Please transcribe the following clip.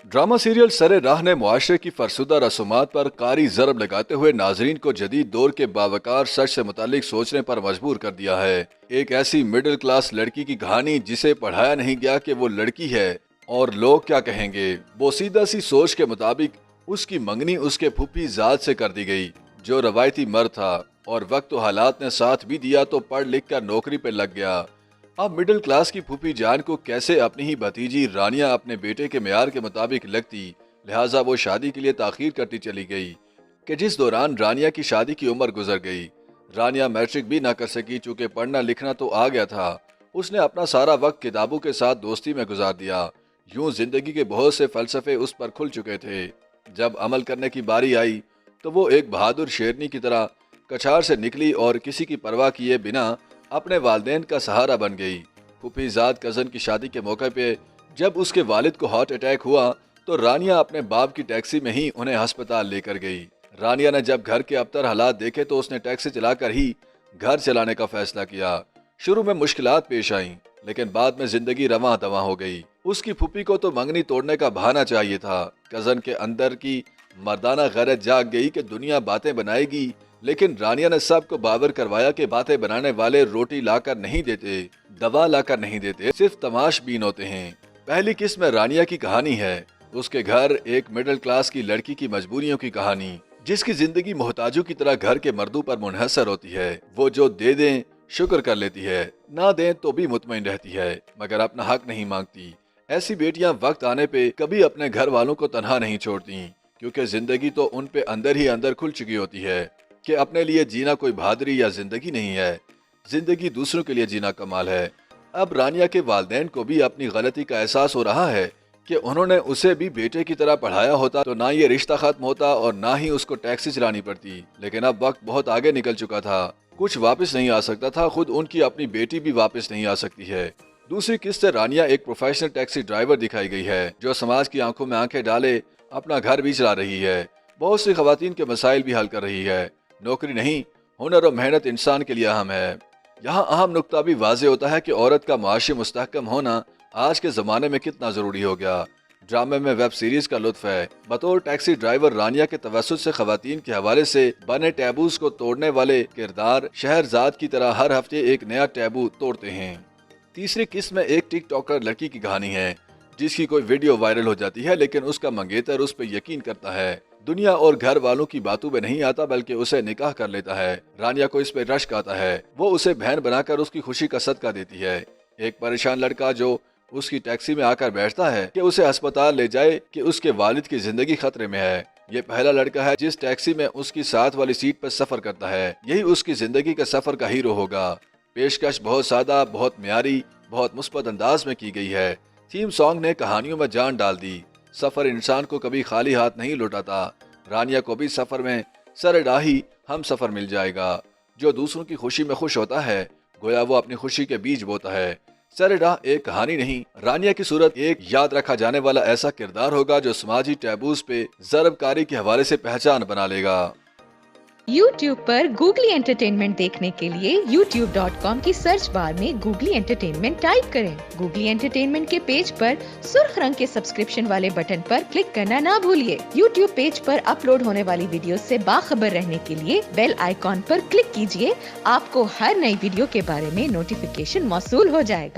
Drama serial सरे राह ने मुआशरे की फरसुदा रसूमात पर कारी ज़रब लगाते हुए नाजरीन को जदीद दौर के बावकार सच से मुतालिक सोचने पर मजबूर कर दिया है। एक ऐसी मिडिल क्लास लड़की की कहानी जिसे पढ़ाया नहीं गया कि वो लड़की है और लोग क्या कहेंगे। बोसीदा सी सोच के मुताबिक उसकी मंगनी उसके फूफी जात से कर दी गई जो रवायती मर्द था, और वक्त तो हालात ने साथ भी दिया तो पढ़ लिख कर नौकरी पे लग गया। अब मिडिल क्लास की फूफी जान को कैसे अपनी ही भतीजी रानिया अपने बेटे के मेयार के मुताबिक लगती, लिहाजा वो शादी के लिए ताखीर करती चली गई कि जिस दौरान रानिया की शादी की उम्र गुजर गई। रानिया मैट्रिक भी ना कर सकी, चूंकि पढ़ना लिखना तो आ गया था। उसने अपना सारा वक्त किताबों के साथ दोस्ती में गुजार दिया। यूं जिंदगी के बहुत से फलसफे उस पर खुल चुके थे। जब अमल करने की बारी आई तो वो एक बहादुर शेरनी की तरह कछार से निकली और किसी की परवाह किए बिना अपने वालिदैन का सहारा बन गई। फूफीजाद कज़न की शादी के मौके पे जब उसके वालिद को हार्ट अटैक हुआ तो रानिया अपने बाप की टैक्सी में ही उन्हें अस्पताल लेकर गई। रानिया ने जब घर के अबतर हालात देखे तो उसने टैक्सी चलाकर ही घर चलाने का फैसला किया। शुरू में मुश्किलात पेश आईं, लेकिन बाद में जिंदगी रवां दवां हो गई। उसकी फूफी को तो मंगनी तोड़ने का बहाना चाहिए था। कज़न के अंदर की मर्दाना गैरत जाग गई कि दुनिया बातें बनाएगी, लेकिन रानिया ने सबको बावर करवाया कि बातें बनाने वाले रोटी लाकर नहीं देते, दवा लाकर नहीं देते, सिर्फ तमाशबीन होते हैं। पहली किस्त में रानिया की कहानी है। उसके घर एक मिडिल क्लास की लड़की की मजबूरियों की कहानी, जिसकी जिंदगी मोहताजों की तरह घर के मर्दों पर मुनहसर होती है। वो जो दे दें शुक्र कर लेती है, ना दें तो भी मुतमईन रहती है, मगर अपना हक नहीं मांगती। ऐसी बेटियां वक्त आने पे कभी अपने घर वालों को तनहा नहीं छोड़ती, क्योंकि जिंदगी तो उन पे अंदर ही अंदर खुल चुकी होती है कि अपने लिए जीना कोई बहादुरी या जिंदगी नहीं है, जिंदगी दूसरों के लिए जीना कमाल है। अब रानिया के वालिदैन को भी अपनी गलती का एहसास हो रहा है कि उन्होंने उसे भी बेटे की तरह पढ़ाया होता तो ना ये रिश्ता खत्म होता और ना ही उसको टैक्सी चलानी पड़ती। लेकिन अब वक्त बहुत आगे निकल चुका था, कुछ वापस नहीं आ सकता था, खुद उनकी अपनी बेटी भी वापस नहीं आ सकती है। दूसरी किस्त से रानिया एक प्रोफेशनल टैक्सी ड्राइवर दिखाई गई है जो समाज की आंखों में आंखें डाले अपना घर भी चला रही है, बहुत सी खवातीन के मसाइल भी हल कर रही है। नौकरी नहीं, हुनर और मेहनत इंसान के लिए अहम है। यहाँ अहम नुक्ता भी वाज़े होता है कि औरत का माशी मुस्तहकम होना आज के ज़माने में कितना ज़रूरी हो गया। ड्रामे में वेब सीरीज का लुत्फ है। बतौर टैक्सी ड्राइवर रानिया के तवज्जुह से खवातीन के हवाले से बने टैबूज को तोड़ने वाले किरदार शहरजाद की तरह हर हफ्ते एक नया टैबू तोड़ते हैं। तीसरी किस्त में एक टिकटॉकर लड़की की कहानी है जिसकी कोई वीडियो वायरल हो जाती है, लेकिन उसका मंगेतर उस पर यकीन करता है। दुनिया और घर वालों की बातों में नहीं आता, बल्कि उसे निकाह कर लेता है। रानिया को इस पे रश्क आता है। वो उसे बहन बनाकर उसकी खुशी का सदका देती है। एक परेशान लड़का जो उसकी टैक्सी में आकर बैठता है कि उसे अस्पताल ले जाए कि उसके वालिद की जिंदगी खतरे में है। ये पहला लड़का है जिस टैक्सी में उसकी साथ वाली सीट पर सफर करता है। यही उसकी जिंदगी का सफर का हीरो होगा। पेशकश बहुत सादा, बहुत म्यारी, बहुत मुस्बत अंदाज में की गई है। थीम सॉन्ग ने कहानियों में जान डाल दी। सफर इंसान को कभी खाली हाथ नहीं लौटाता। रानिया को भी सफर में सरडाही हम सफर मिल जाएगा। जो दूसरों की खुशी में खुश होता है, गोया वो अपनी खुशी के बीज बोता है। सरडाह एक कहानी नहीं, रानिया की सूरत एक याद रखा जाने वाला ऐसा किरदार होगा जो समाजी टैबूज पे ज़रबकारी के हवाले से पहचान बना लेगा। YouTube पर गूगली एंटरटेनमेंट देखने के लिए youtube.com की सर्च बार में गूगली एंटरटेनमेंट टाइप करें। गूगली एंटरटेनमेंट के पेज पर सुर्ख रंग के सब्सक्रिप्शन वाले बटन पर क्लिक करना ना भूलिए। YouTube पेज पर अपलोड होने वाली वीडियो से बाखबर रहने के लिए बेल आइकॉन पर क्लिक कीजिए। आपको हर नई वीडियो के बारे में नोटिफिकेशन मौसूल हो जाएगा।